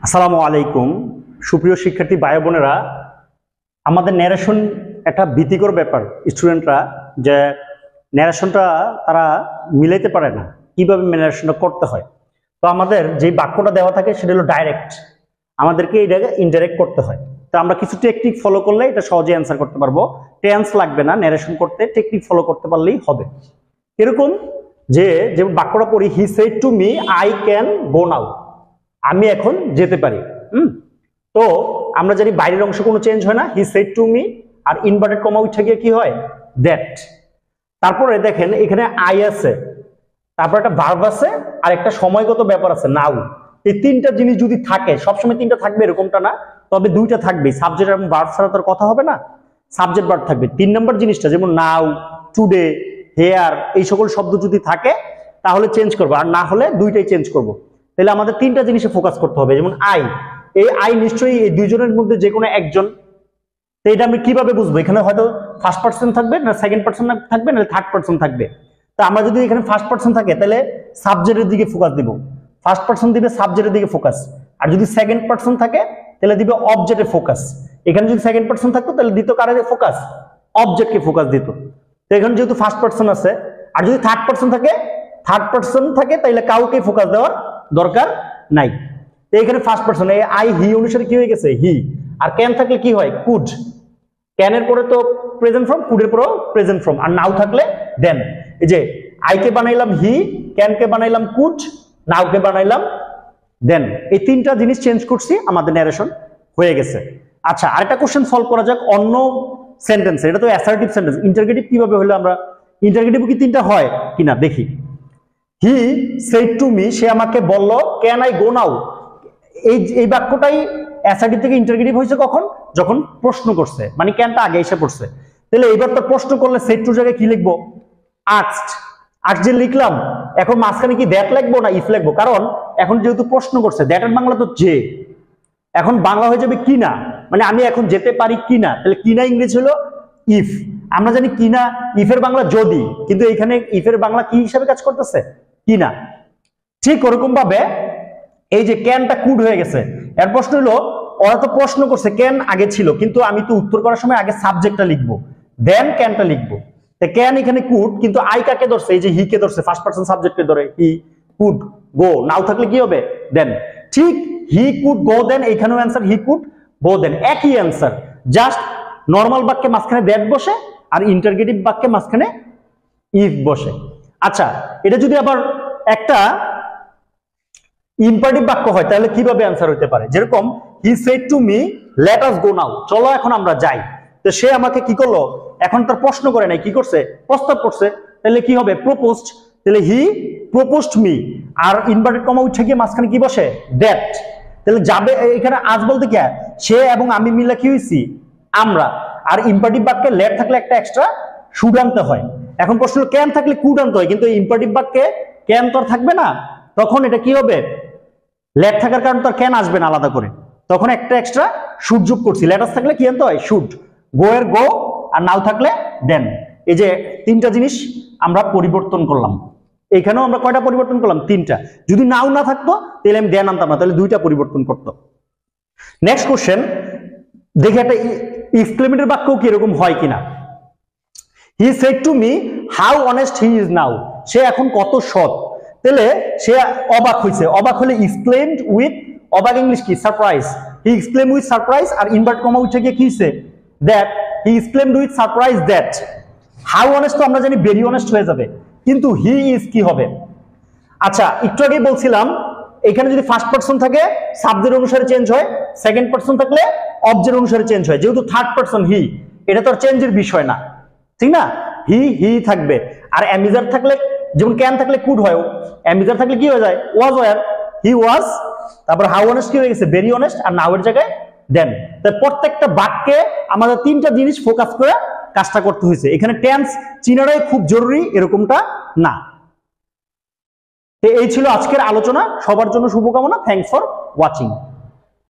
আসসালামু আলাইকুম সুপ্রিয় শিক্ষার্থী ভাই বোনেরা, আমাদের ন্যারেশন একটা ভীতিকর ব্যাপার। স্টুডেন্টরা যে ন্যারেশনটা তারা মিলাইতে পারে না, কিভাবে ন্যারেশনটা করতে হয়। তো আমাদের যে বাক্যটা দেওয়া থাকে সেটা হলো ডাইরেক্ট, আমাদেরকে এটাকে ইনডাইরেক্ট করতে হয়। তো আমরা কিছু টেকনিক ফলো করলে এটা সহজে অ্যান্সার করতে পারবো। টেন্স লাগবে না, ন্যারেশন করতে টেকনিক ফলো করতে পারলেই হবে। এরকম যে যেমন বাক্যটা পড়ি, he said to me I can go now, আমি এখন যেতে পারি। তো আমরা জানি বাইরের অংশ কোনো চেঞ্জ হয় না, হি সেড টু মি, আর ইনভার্টেড কমা উঠে গিয়ে কি হয়, দ্যাট। তারপরে দেখেন এখানে আই আছে, তারপর একটা ভার্ব আছে, আর একটা সময়গত ব্যাপার আছে নাও। এই তিনটা জিনিস যদি থাকে, সবসময় তিনটা থাকবে এরকমটা না, তবে দুইটা থাকবে। সাবজেক্ট এবং ভার্ব ছাড়া তোর কথা হবে না, সাবজেক্ট ভার্ব থাকবে। 3 নম্বর জিনিসটা যেমন নাও, টুডে, হেয়ার, এই সকল শব্দ যদি থাকে তাহলে চেঞ্জ করবো, আর না হলে দুইটাই চেঞ্জ করবো। তাহলে আমাদের তিনটা জিনিসে ফোকাস করতে হবে। যেমন আই, এই আই নিশ্চয়ই এই দুইজনের মধ্যে যে কোনো একজন। তো এটা আমি কিভাবে বুঝবো? এখানে হয়তো ফার্স্ট পার্সন থাকবে, না সেকেন্ড পার্সন থাকবে, না থার্ড পার্সন থাকবে। তা আমরা যদি এখানে ফার্স্ট পার্সন থাকে তাহলে সাবজেক্টের দিকে ফোকাস দিব, ফার্স্ট পার্সন দিবে সাবজেক্টের দিকে ফোকাস। আর যদি সেকেন্ড পার্সন থাকে তাহলে দিবে অবজেক্টে ফোকাস। এখানে যদি সেকেন্ড পার্সন থাকতো তাহলে দিত কারে ফোকাস? অবজেক্টকে ফোকাস দিত। তো এখানে যেহেতু ফার্স্ট পার্সন আছে, আর যদি থার্ড পার্সন থাকে তাহলে কাউকে ফোকাস দেওয়ার দরকার নাই। তো এখানে ফার্স্ট পার্সন, এই আই হি অনুসারে কি হয়ে গেছে? হি। আর ক্যান থাকলে কি হয়? কুড। ক্যানের পরে তো প্রেজেন্ট ফর্ম, কুডের পরেও প্রেজেন্ট ফর্ম, আর নাও থাকলে দেন। এই যে আইকে বানাইলাম হি, ক্যানকে বানাইলাম কুড, নাওকে বানাইলাম দেন। এই তিনটা জিনিস চেঞ্জ করছি, আমাদের ন্যারেশন হয়ে গেছে। আচ্ছা, আরেকটা কোশ্চেন সলভ করা যাক অন্য সেন্টেন্স। এটা তো অ্যাসার্টিভ সেন্টেন্স, ইন্টারগেটিভ কিভাবে হলো? আমরা ইন্টারগেটিভ কি তিনটা হয় কিনা দেখি। হি সেড টু মি, সে আমাকে বলল, ক্যান আই গো নাও। এই বাক্যটাই অ্যাসার্টিভ থেকে ইন্টারগেটিভ হয়েছে কখন? যখন প্রশ্ন করছে, মানে ক্যানটা আগে এসে পড়ছে। তাহলে এবার তো প্রশ্ন করলে সেড টু জায়গায় কি লিখবো? আস্কড। আজ যে লিখলাম, এখন মাঝখানে কি দ্যাট লিখবো না ইফ লিখবো? কারণ এখন যেহেতু প্রশ্ন করছে, দ্যাট এর বাংলা তো যে, এখন বাংলা হয়ে যাবে কিনা, মানে আমি এখন যেতে পারি কিনা। তাহলে কিনা ইংরেজি হলো ইফ। আমরা জানি কিনা ইফের বাংলা যদি, কিন্তু এখানে ইফের বাংলা কি হিসাবে কাজ করতেছে? কিনা। ঠিক ওরকম ভাবে এই যে ক্যানটা কুড হয়ে গেছে। এর প্রশ্ন হলো, ওরা তো প্রশ্ন করছে ক্যান আগে ছিল, কিন্তু আমি তো উত্তর করার সময় আগে সাবজেক্টটা লিখবো, দেন ক্যানটা লিখবো। ক্যান এখানে কুড, কিন্তু আই কাকে ধরছে? এই যে হি কে ধরছে, ফার্স্ট পারসন সাবজেক্টকে ধরে, হি কুড গো। নাও থাকলে কি হবে? দেন। ঠিক হি কুড গো দেন, এইখানেও অ্যান্সার হি কুড গো দেন, একই অ্যান্সার। জাস্ট নর্মাল বাক্যে মাঝখানে দ্যাট বসে, আর ইন্টারগেটিভ বাক্যে মাঝখানে ইফ বসে। আচ্ছা, এটা যদি আবার একটা ইম্পারেটিভ বাক্য হয় তাহলে কিভাবে অ্যান্সার হতে পারে? যেরকম he said to me let us go now, চলো এখন আমরা যাই। তো সে আমাকে কি করলো? এখন তার প্রশ্ন করে নাই, কি করছে? প্রস্তাব করছে। তাহলে কি হবে? প্রপোজড। তাহলে হি প্রপোজড মি, আর ইনভার্টেড কমা উঠে গিয়ে মাঝখানে কি বসে? দ্যাট। তাহলে যাবে, এখানে আজ বলতে কি, সে এবং আমি মিলে কি হইছি? আমরা। আর ইম্পারেটিভ বাক্যে লেট থাকলে একটা এক্সট্রা শুড আনতে হয়। এখন প্রশ্ন হলো ক্যান থাকলে কুড আনতে হয়, কিন্তু ইম্পারেটিভ বাক্যে ক্যান তো আর থাকবে না, তখন এটা কি হবে? লেট থাকার কারণে তো ক্যান আসবে না আলাদা করে, তখন একটা এক্সট্রা শুড যোগ করছি। লেটাস থাকলে কি আনতে হয়? শুড। গো এর গো, আর নাও থাকলে দেন। এই যে তিনটা জিনিস আমরা পরিবর্তন করলাম। এখানেও আমরা কয়টা পরিবর্তন করলাম? তিনটা। যদি নাও না থাকতো তাহলে আমি দেন আনতাম না, তাহলে দুইটা পরিবর্তন করতো। নেক্সট কোশ্চেন দেখি, একটা এক্সক্লেমেটরি বাক্য কি এরকম হয় কিনা। He said to me how honest he is now, সে এখন কত সৎ। তাহলে সে অবাক হয়েছে, অবাক হলে এক্সক্লেমড উইথ, অবাক ইংলিশ কি? Surprise. He exclaim with surprise, আর ইনভার্ট কমা উঠে গিয়ে কি হইছে? That. He exclaimed with surprise that. How honest তো আমরা জানি ভেরি অনেস্ট হয়ে যাবে, কিন্তু হি ইজ কি হবে? আচ্ছা, একটু আগেই বলছিলাম এখানে যদি ফার্স্ট পারসন থাকে সাবজেক্ট অনুসারে চেঞ্জ হয়, সেকেন্ড পারসন থাকলে অবজেক্ট অনুসারে চেঞ্জ হয়। যেহেতু থার্ড পারসন হি, এটা তো আর চেঞ্জের বিষয় না, ঠিক না? হি থাকবে। আর অ্যামিজার থাকলে, যেমন ক্যান থাকলে কুড হয়, অ্যামিজার থাকলে কি হয়ে যায়? Was were. হি ওয়াজ, তারপর হাউ অনেস্ট কি হয়ে গেছে? ভেরি অনেস্ট, আর নাও এর জায়গায় দেন। তাই প্রত্যেকটা বাক্যে আমাদের তিনটা জিনিস ফোকাস করে কাজটা করতে হয়েছে। এখানে টেন্স চিনারাই খুব জরুরি এরকমটা না। এই ছিল আজকের আলোচনা। সবার জন্য শুভকামনা। Thanks for watching.